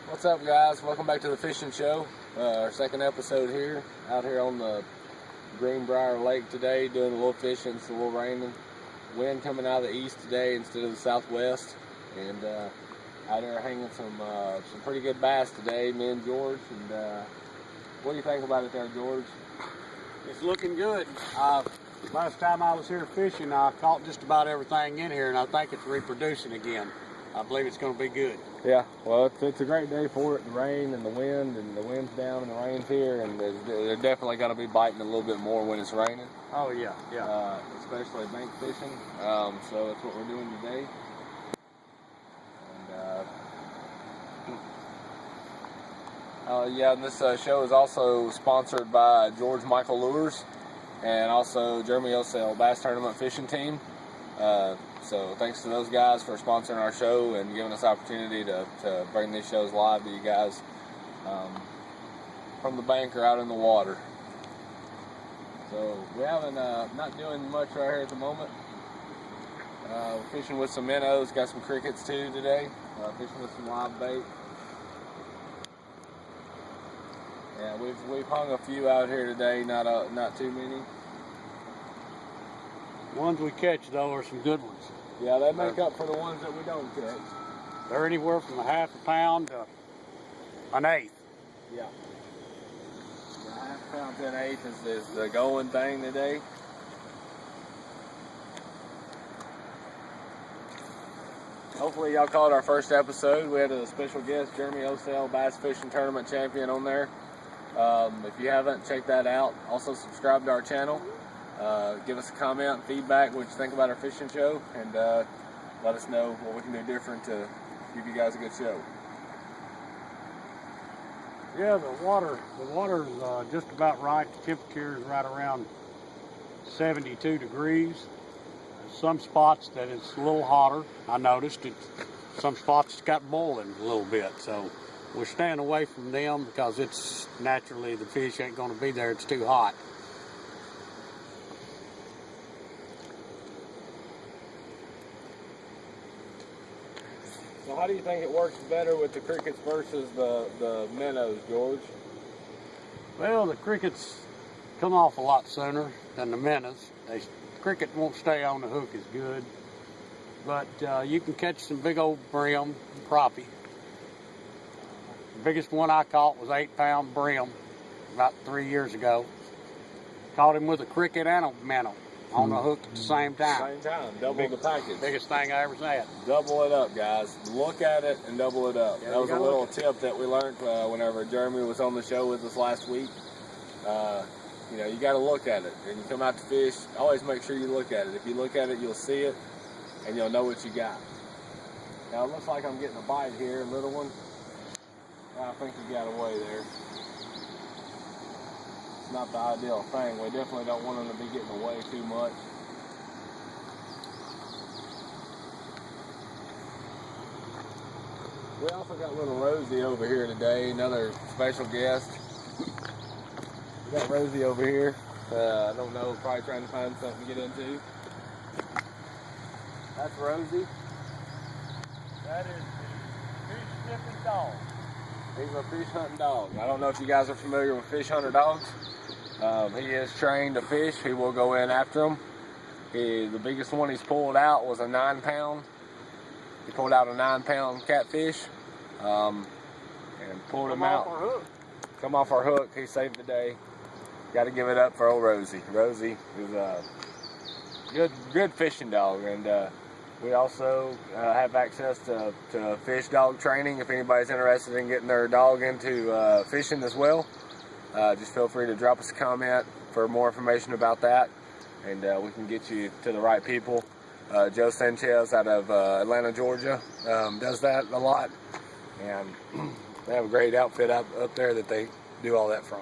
What's up, guys? Welcome back to the fishing show. Our second episode here, out here on the Greenbrier Lake today, doing a little fishing. It's a little raining. Wind coming out of the east today instead of the southwest, and out there hanging some pretty good bass today. Me and George. And what do you think about it there, George? It's looking good. Last time I was here fishing, I caught just about everything in here, and I think it's reproducing again. I believe it's going to be good. Yeah, well, it's a great day for it. The rain and the wind's down and the rain's here, and they're definitely going to be biting a little bit more when it's raining. Oh, yeah. Especially bank fishing. So that's what we're doing today. And this show is also sponsored by George Michael Lures and also Jeremy Osell Bass Tournament Fishing Team. So thanks to those guys for sponsoring our show and giving us the opportunity to bring these shows live to you guys from the bank or out in the water. So we haven't not doing much right here at the moment. Fishing with some minnows, got some crickets too today. Fishing with some live bait. Yeah, we've hung a few out here today, not too many. The ones we catch, though, are some good ones. Yeah, they make up for the ones that we don't catch. They're anywhere from a half a pound to an eighth. Yeah. The half pound to an eighth is the going thing today. Hopefully y'all caught our first episode. We had a special guest, Jeremy Osell, Bass Fishing Tournament Champion on there. If you haven't, check that out. Also subscribe to our channel. Give us a comment and feedback what you think about our fishing show, and let us know what we can do different to give you guys a good show. Yeah, the water's just about right. The temperature is right around 72 degrees. There's some spots that it's a little hotter. I noticed it. Some spots it's got boiling a little bit, so we're staying away from them because it's naturally the fish ain't going to be there. It's too hot. So how do you think it works better with the crickets versus the minnows, George? Well, the crickets come off a lot sooner than the minnows. The cricket won't stay on the hook as good, but you can catch some big old brim and crappie. The biggest one I caught was 8-pound brim about 3 years ago. Caught him with a cricket and a minnow on the hook at the same time. Double the package. Biggest thing I ever had. Double it up, guys. Look at it and double it up. Yeah, that was a little tip that we learned whenever Jeremy was on the show with us last week. You got to look at it. When you come out to fish, always make sure you look at it. If you look at it, you'll see it, and you'll know what you got. Now, it looks like I'm getting a bite here, a little one. I think he got away there. It's not the ideal thing. We definitely don't want them to be getting away too much. We also got little Rosie over here today, another special guest. We got Rosie over here. I don't know, probably trying to find something to get into. That's Rosie. That is the fish sniffing dog. He's a fish hunting dog. I don't know if you guys are familiar with fish hunter dogs. He is trained to fish. He will go in after them. The biggest one he's pulled out was a 9-pound. He pulled out a 9-pound catfish and pulled him out. Come off our hook. He saved the day. Got to give it up for old Rosie. Rosie is a good fishing dog, and we also have access to fish dog training. If anybody's interested in getting their dog into fishing as well, just feel free to drop us a comment for more information about that, and we can get you to the right people. Joe Sanchez out of Atlanta, Georgia, does that a lot, and they have a great outfit up there that they do all that from.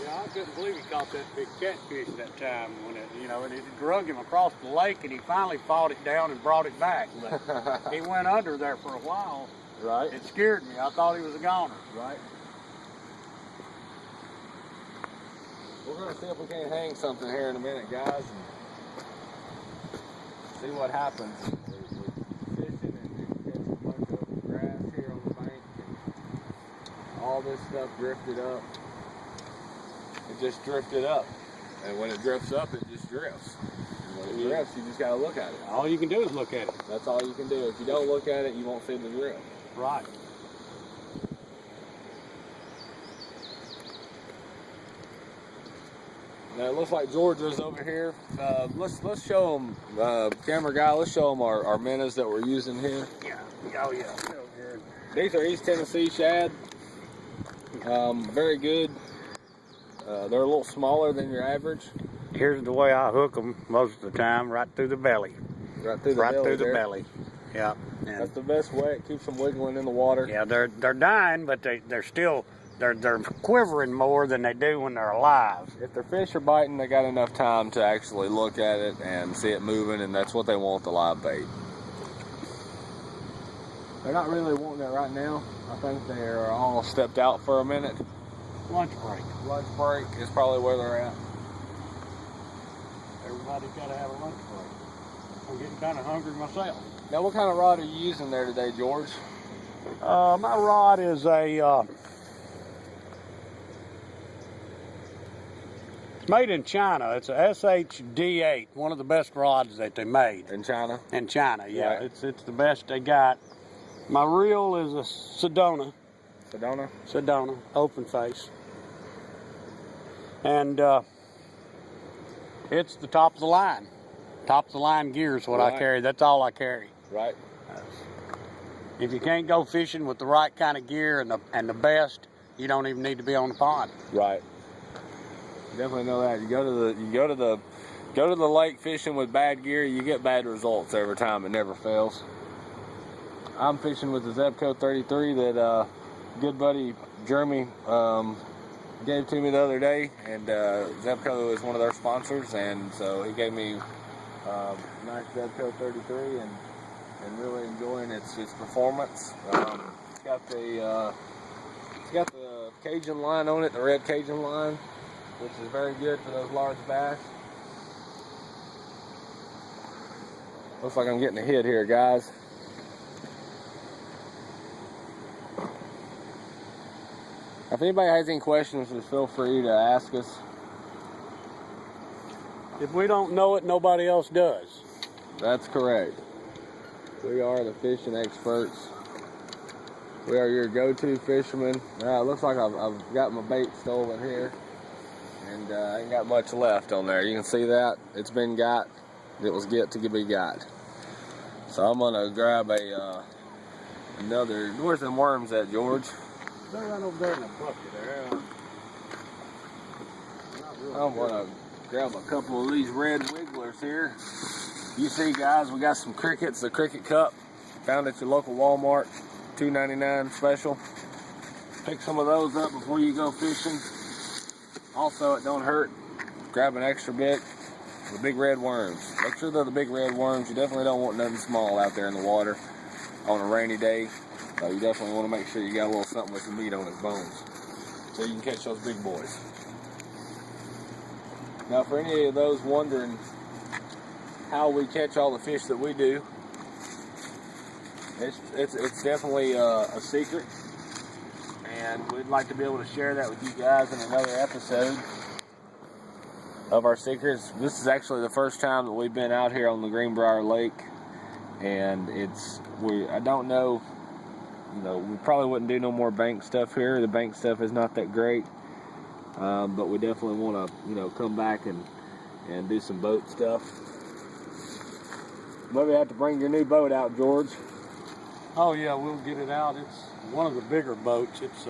Yeah, I couldn't believe he caught that big catfish that time when and it drug him across the lake, and he finally fought it down and brought it back. But he went under there for a while. Right. It scared me. I thought he was a goner. Right. We're going to see if we can't hang something here in a minute, guys, and see what happens with fishing and all this stuff drifted up. It just drifted up. And when it drifts up, it just drifts. And when it drifts, you just gotta look at it. All you can do is look at it. That's all you can do. If you don't look at it, you won't see the drift. Right. Now it looks like Georgia's over here. Let's show them, camera guy. Let's show them our minnows that we're using here. Yeah. Oh yeah. So good. These are East Tennessee shad. Very good. They're a little smaller than your average. Here's the way I hook them most of the time, right through the belly. Right through the belly. Yeah. That's the best way. It keeps them wiggling in the water. Yeah, they're dying, but they're still they're quivering more than they do when they're alive. If their fish are biting, they got enough time to actually look at it and see it moving, and that's what they want, the live bait. They're not really wanting it right now. I think they're all stepped out for a minute. Lunch break. Lunch break is probably where they're at. Everybody's got to have a lunch break. I'm getting kind of hungry myself. Now, what kind of rod are you using there today, George? My rod is a it's made in China. It's a SHD8, one of the best rods that they made. In China? In China, yeah. Right. It's the best they got. My reel is a Sedona. Sedona? Sedona, open face. And it's the top of the line. Top of the line gear is what I carry. That's all I carry. Right. If you can't go fishing with the right kind of gear and the best, you don't even need to be on the pond. Right. You definitely know that. You go to the lake fishing with bad gear, you get bad results every time. It never fails. I'm fishing with the Zebco 33 that good buddy Jeremy gave to me the other day, and Zebco is one of their sponsors, and so he gave me nice Zebco 33, and really enjoying its performance. It's got the Cajun line on it, the red Cajun line, which is very good for those large bass. Looks like I'm getting a hit here, guys. If anybody has any questions, just feel free to ask us. If we don't know it, nobody else does. That's correct. We are the fishing experts. We are your go-to fishermen. It looks like I've got my bait stolen here, and I ain't got much left on there. You can see that it's been got. It was get to be got. So I'm gonna grab another. Where's them worms at, George? They're right over there in the bucket there. I'm gonna grab a couple of these red wigglers here. You see, guys, we got some crickets, the cricket cup, found at your local Walmart, $2.99 special. Pick some of those up before you go fishing. Also, it don't hurt, grab an extra bit, the big red worms. Make sure they're the big red worms. You definitely don't want nothing small out there in the water on a rainy day. You definitely want to make sure you got a little something with some meat on its bones, so you can catch those big boys. Now, for any of those wondering how we catch all the fish that we do, it's definitely a secret, and we'd like to be able to share that with you guys in another episode of our secrets. This is actually the first time that we've been out here on the Greenbrier Lake, and I don't know. You know, we probably wouldn't do no more bank stuff here. The bank stuff is not that great, but we definitely want to, come back and do some boat stuff. Maybe have to bring your new boat out, George. Oh yeah, we'll get it out. It's one of the bigger boats. It's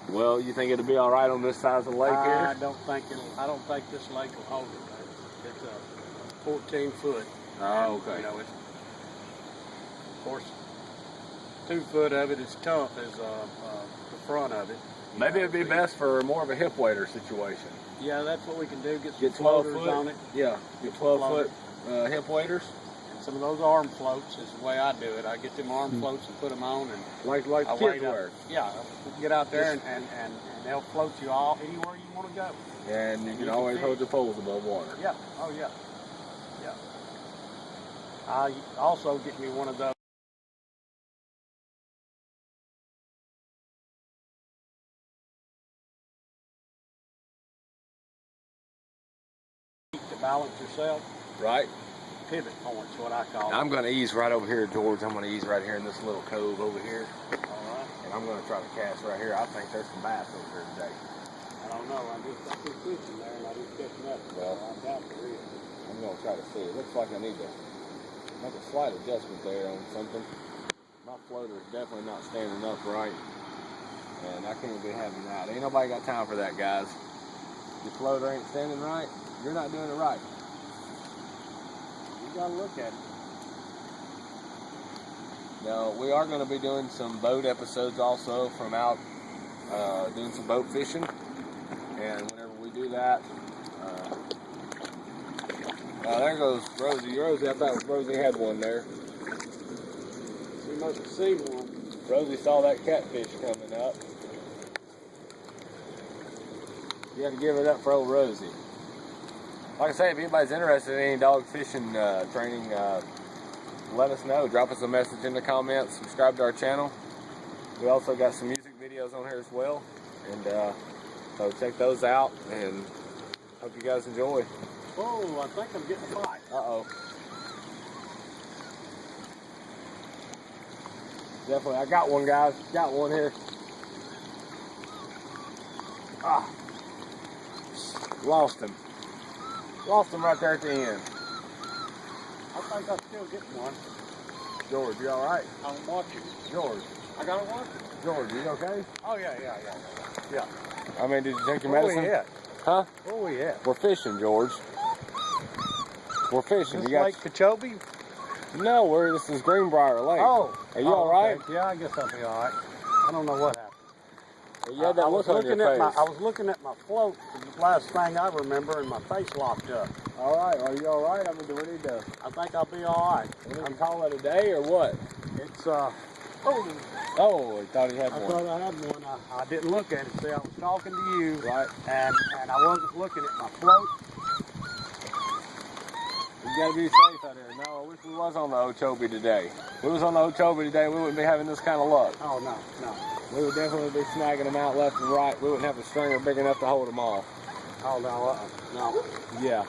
Well, you think it'll be all right on this side of the lake here? I don't think this lake will hold it. It's a 14 foot. Oh, okay. It's, of course, 2 foot of it is tough as the front of it. Maybe it'd be best for more of a hip waiter situation. Yeah, that's what we can do. Get some 12 floaters foot on it. Yeah, get 12 foot hip waders. And some of those arm floats is the way I do it. I get them arm floats and put them on, and like I kids wait wear. Yeah, get out there and they'll float you all anywhere you want to go. And you can always hold your poles above water. Yeah. Oh yeah. Yeah. I also get me one of those. to balance yourself. Right. Pivot point's what I call it. I'm going to ease right over here, George. I'm going to ease right here in this little cove over here. All right. And I'm going to try to cast right here. I think there's some bass over here today. I don't know. I keep fishing there and I didn't catch nothing. Well, I doubt there is. I'm going to try to see. It looks like I need to make a slight adjustment there on something. My floater is definitely not standing up right. And I can't be having that. Ain't nobody got time for that, guys. Your floater ain't standing right, you're not doing it right. You gotta look at it. Now, we are going to be doing some boat episodes also from out doing some boat fishing. And whenever we do that, there goes Rosie. Rosie, I thought Rosie had one there. You must have seen one. Rosie saw that catfish coming up. You got to give it up for old Rosie. Like I say, if anybody's interested in any dog fishing training, let us know. Drop us a message in the comments. Subscribe to our channel. We also got some music videos on here as well. And so check those out. And hope you guys enjoy. Oh, I think I'm getting a bite. Uh-oh. Definitely. I got one, guys. Got one here. Ah. Lost him. Lost him right there at the end. I think I'm still getting one. George, you alright? I'm watching. George. I gotta watch it. George, you okay? Oh, yeah. I mean, did you take your Where medicine? we at? Huh? Where we at? We're fishing, George. We're fishing. Is this You got Lake Cachobe? No, this is Greenbrier Lake. Oh. Are you alright? Okay. Yeah, I guess I'll be alright. I don't know what happened. You had that look on your face. I was looking at my float, the last thing I remember, and my face locked up. Alright, are you alright? I mean, do we need to... I think I'll be alright. I'm calling it a day or what? It's, Oh, he thought he had I one. thought I had one. I didn't look at it. See, I was talking to you. Right. And I wasn't looking at my float. You gotta be safe out there. No, I wish we was on the Ochobe today. If we was on the Ochobe today, we wouldn't be having this kind of luck. Oh, no. We would definitely be snagging them out left and right. We wouldn't have a stringer big enough to hold them all. Oh, no, no. Yeah.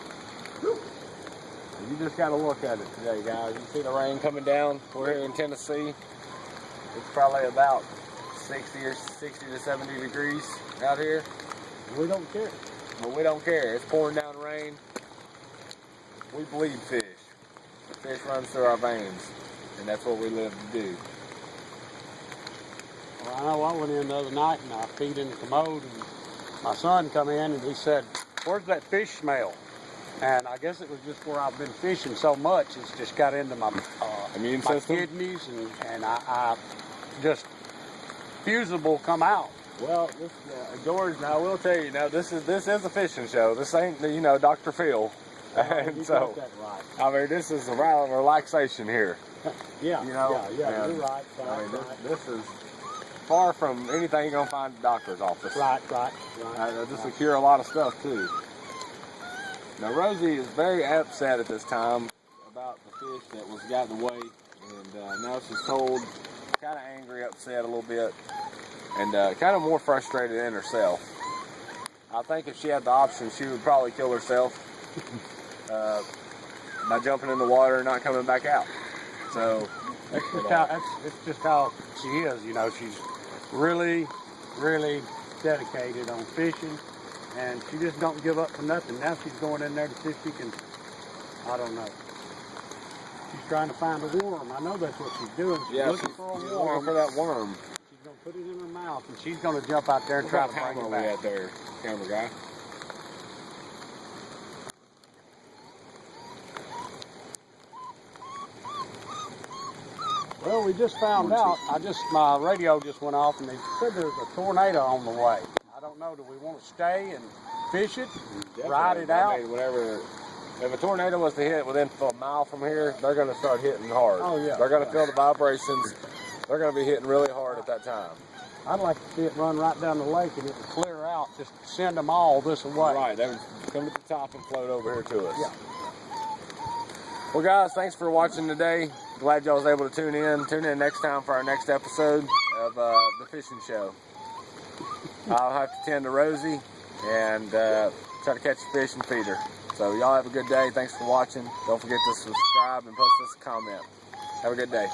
You just gotta look at it today, guys. You see the rain coming down. We're here in Tennessee. It's probably about 60 to 70 degrees out here. We don't care. But we don't care. It's pouring down rain. We bleed fish. The fish runs through our veins. And that's what we live to do. Well, I know I went in the other night and I peed in the commode and my son come in and he said, "Where's that fish smell?" And I guess it was just where I've been fishing so much, it's just got into my immune my system? kidneys and I just fusible come out. Well, this, George, now I will tell you, now this is a fishing show. This ain't, Dr. Phil. And so, That right. I mean, this is a relaxation here. Yeah, Yeah, you're right. I mean, this is far from anything you're gonna find at the doctor's office. Right. This will cure a lot of stuff too. Now Rosie is very upset at this time about the fish that was got in the way, and now she's told, kind of angry, upset a little bit, and kind of more frustrated in herself. I think if she had the option, she would probably kill herself by jumping in the water and not coming back out. So it's just how she is. She's really, really dedicated on fishing, and she just don't give up for nothing. Now she's going in there to see if she can, I don't know. She's trying to find a worm. I know that's what she's doing. She's looking for a worm. Looking for that worm. She's going to put it in her mouth, and she's going to jump out there and try to bring it back. Out there, camera guy. Well, we just found out. My radio just went off, and they said there's a tornado on the way. I don't know. Do we want to stay and fish it, ride it out? I mean, if a tornado was to hit within a mile from here, they're going to start hitting hard. Oh, yeah. They're going to feel the vibrations. They're going to be hitting really hard at that time. I'd like to see it run right down the lake and it would clear out. Just send them all this way. Right. They would come to the top and float over here to us. Yeah. Well, guys, thanks for watching today. Glad y'all was able to tune in. Tune in next time for our next episode of the fishing show. I'll have to tend to Rosie and try to catch a fish and feed her. So y'all have a good day. Thanks for watching. Don't forget to subscribe and post us a comment. Have a good day.